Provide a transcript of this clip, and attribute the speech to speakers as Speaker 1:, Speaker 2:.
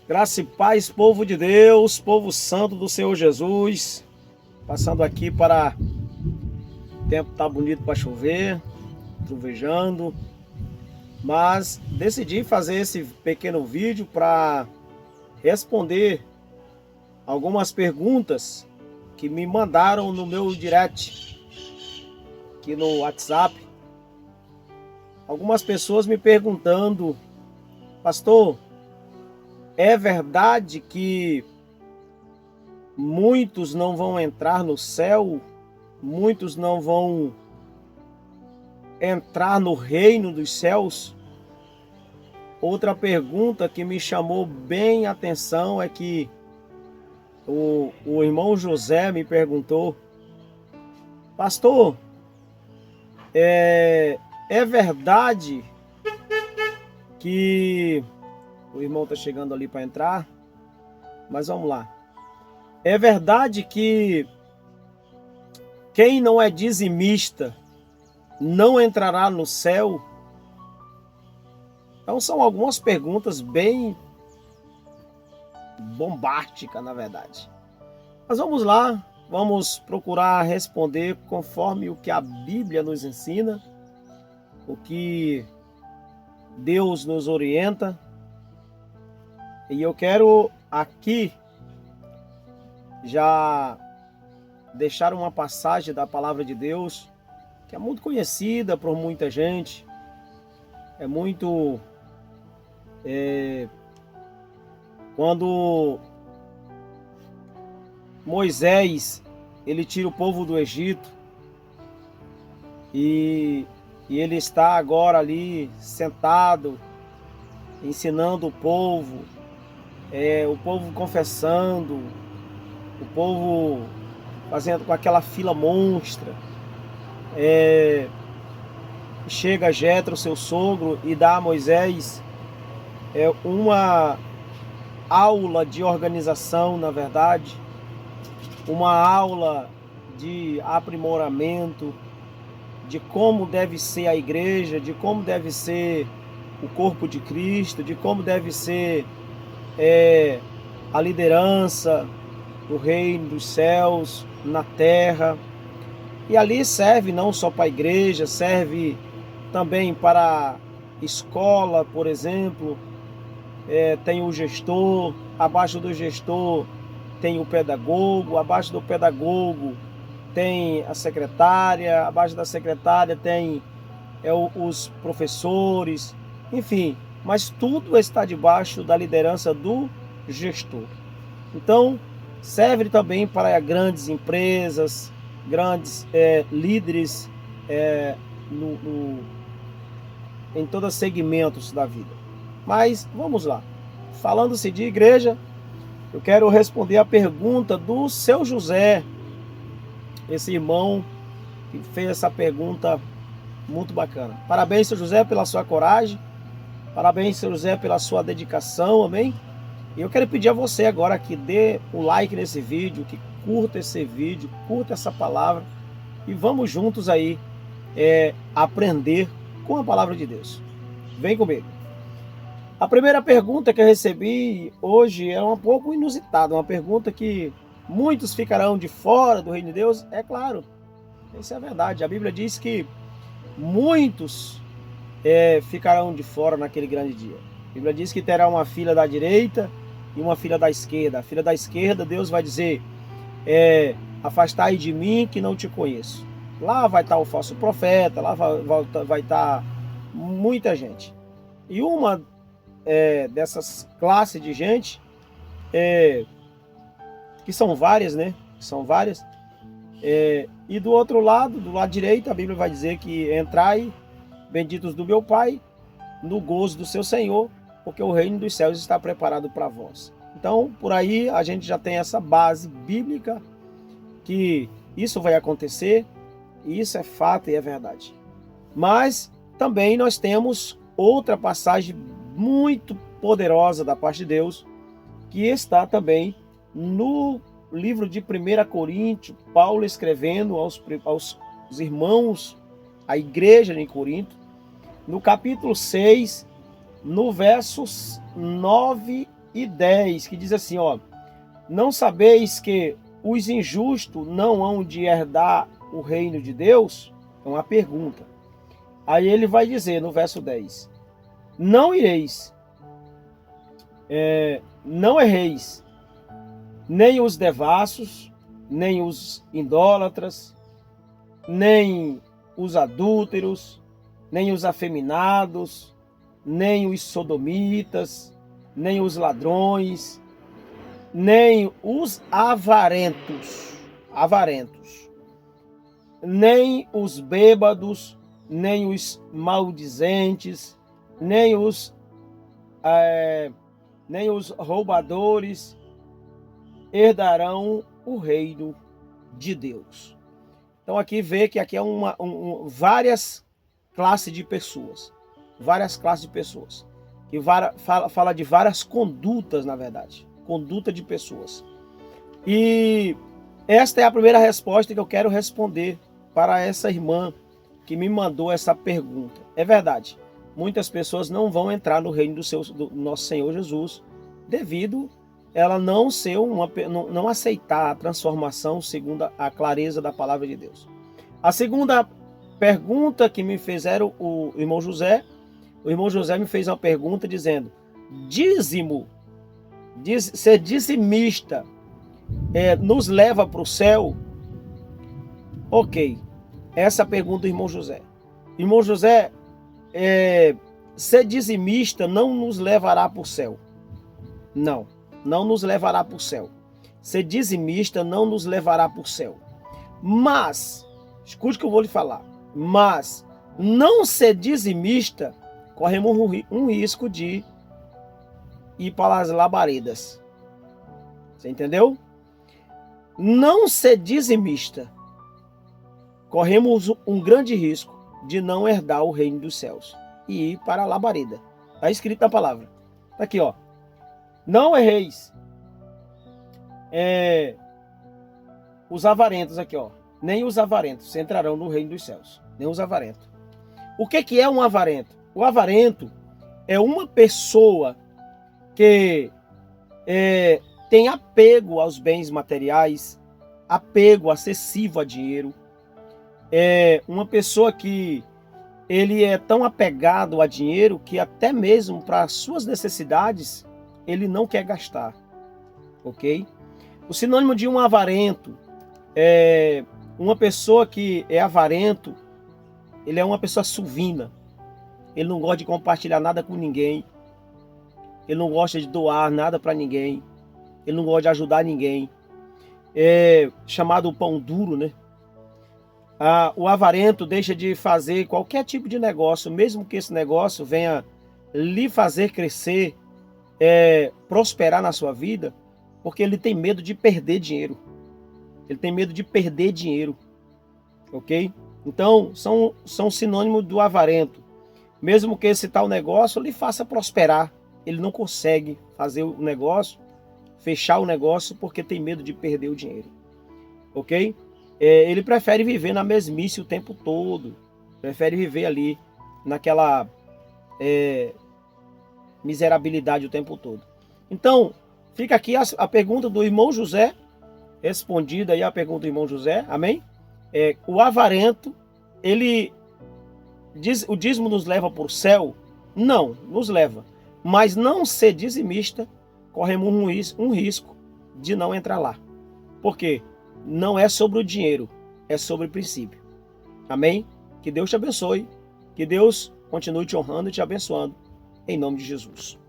Speaker 1: Graça e paz, povo de Deus, povo santo do Senhor Jesus. Passando aqui para... O tempo tá bonito para chover, trovejando. Mas decidi fazer esse pequeno vídeo para responder algumas perguntas que me mandaram no meu direct, aqui no WhatsApp. Algumas pessoas me perguntando: pastor, é verdade que muitos não vão entrar no céu? Muitos não vão entrar no reino dos céus? Outra pergunta que me chamou bem a atenção é que o irmão José me perguntou: pastor, é verdade que... O irmão está chegando ali para entrar, mas vamos lá. É verdade que quem não é dizimista não entrará no céu? Então são algumas perguntas bem bombásticas, na verdade. Mas vamos lá, vamos procurar responder conforme o que a Bíblia nos ensina, o que Deus nos orienta. E eu quero aqui já deixar uma passagem da palavra de Deus que é muito conhecida por muita gente. É muito... quando Moisés ele tira o povo do Egito e ele está agora ali sentado ensinando o povo confessando, o povo fazendo com aquela fila monstra. Chega Jetro, seu sogro, e dá a Moisés uma aula de organização, na verdade, uma aula de aprimoramento, de como deve ser a igreja, de como deve ser o corpo de Cristo, de como deve ser a liderança do reino dos céus na terra. E ali serve não só para a igreja, serve também para escola, por exemplo. Tem o gestor, abaixo do gestor tem o pedagogo, abaixo do pedagogo tem a secretária, abaixo da secretária tem os professores, enfim, mas tudo está debaixo da liderança do gestor. Então, serve também para grandes empresas, grandes líderes em todos os segmentos da vida. Mas vamos lá. Falando-se de igreja, eu quero responder a pergunta do seu José, esse irmão que fez essa pergunta muito bacana. Parabéns, seu José, pela sua coragem. Parabéns, seu José, pela sua dedicação, amém? E eu quero pedir a você agora que dê um like nesse vídeo, que curta esse vídeo, curta essa palavra e vamos juntos aí aprender com a palavra de Deus. Vem comigo. A primeira pergunta que eu recebi hoje é um pouco inusitada, uma pergunta que muitos ficarão de fora do reino de Deus. É claro, isso é verdade. A Bíblia diz que muitos ficarão de fora naquele grande dia. A Bíblia diz que terá uma fila da direita e uma fila da esquerda. A fila da esquerda, Deus vai dizer: afastai de mim que não te conheço. Lá vai estar o falso profeta, lá vai estar muita gente. E uma dessas classes de gente, que são várias, né? São várias. E do outro lado, do lado direito, a Bíblia vai dizer que entrai, benditos do meu Pai, no gozo do seu Senhor, porque o reino dos céus está preparado para vós. Então, por aí a gente já tem essa base bíblica que isso vai acontecer, e isso é fato e é verdade. Mas também nós temos outra passagem muito poderosa da parte de Deus, que está também no livro de 1 Coríntios, Paulo escrevendo aos irmãos, a igreja em Corinto, no capítulo 6, no versos 9 e 10, que diz assim, ó: não sabeis que os injustos não hão de herdar o reino de Deus? É uma pergunta. Aí ele vai dizer no verso 10: não ireis, não erreis, nem os devassos, nem os idólatras, nem os adúlteros, nem os afeminados, nem os sodomitas, nem os ladrões, nem os avarentos, nem os bêbados, nem os maldizentes, nem os roubadores herdarão o reino de Deus. Então aqui vê que aqui é várias classes de pessoas, que fala de várias condutas, na verdade, conduta de pessoas. E esta é a primeira resposta que eu quero responder para essa irmã que me mandou essa pergunta. É verdade, muitas pessoas não vão entrar no reino do nosso Senhor Jesus devido ela não aceitar a transformação segundo a clareza da palavra de Deus. A segunda pergunta que me fizeram o irmão José me fez uma pergunta dizendo: dízimo, ser dizimista nos leva para o céu? Ok, essa pergunta do irmão José. Irmão José, ser dizimista não nos levará para o céu. Não nos levará para o céu. Ser dizimista não nos levará para o céu. Mas, escute o que eu vou lhe falar. Mas, não ser dizimista, corremos um risco de ir para as labaredas. Você entendeu? Não ser dizimista, corremos um grande risco de não herdar o reino dos céus e ir para a labareda. Está escrito na palavra. Está aqui, ó. Não erreis. Os avarentos aqui, ó. Nem os avarentos entrarão no reino dos céus. Nem os avarentos. O que é um avarento? O avarento é uma pessoa que tem apego aos bens materiais, apego excessivo a dinheiro. É uma pessoa que ele é tão apegado a dinheiro que até mesmo para as suas necessidades ele não quer gastar, ok? O sinônimo de um avarento é uma pessoa que é avarento, ele é uma pessoa suvina, ele não gosta de compartilhar nada com ninguém, ele não gosta de doar nada para ninguém, ele não gosta de ajudar ninguém, é chamado pão duro, né? O avarento deixa de fazer qualquer tipo de negócio, mesmo que esse negócio venha lhe fazer crescer, prosperar na sua vida, porque ele tem medo de perder dinheiro. Ele tem medo de perder dinheiro, ok? Então, são sinônimos do avarento. Mesmo que esse tal negócio lhe faça prosperar, ele não consegue fazer o negócio, fechar o negócio, porque tem medo de perder o dinheiro, ok? Ele prefere viver na mesmice o tempo todo, prefere viver ali naquela miserabilidade o tempo todo. Então, fica aqui a pergunta do irmão José, respondida aí a pergunta do irmão José, amém? O avarento, o dízimo nos leva para o céu? Não, nos leva. Mas não ser dizimista, corremos um risco de não entrar lá. Por quê? Não é sobre o dinheiro, é sobre o princípio. Amém? Que Deus te abençoe, que Deus continue te honrando e te abençoando. Em nome de Jesus.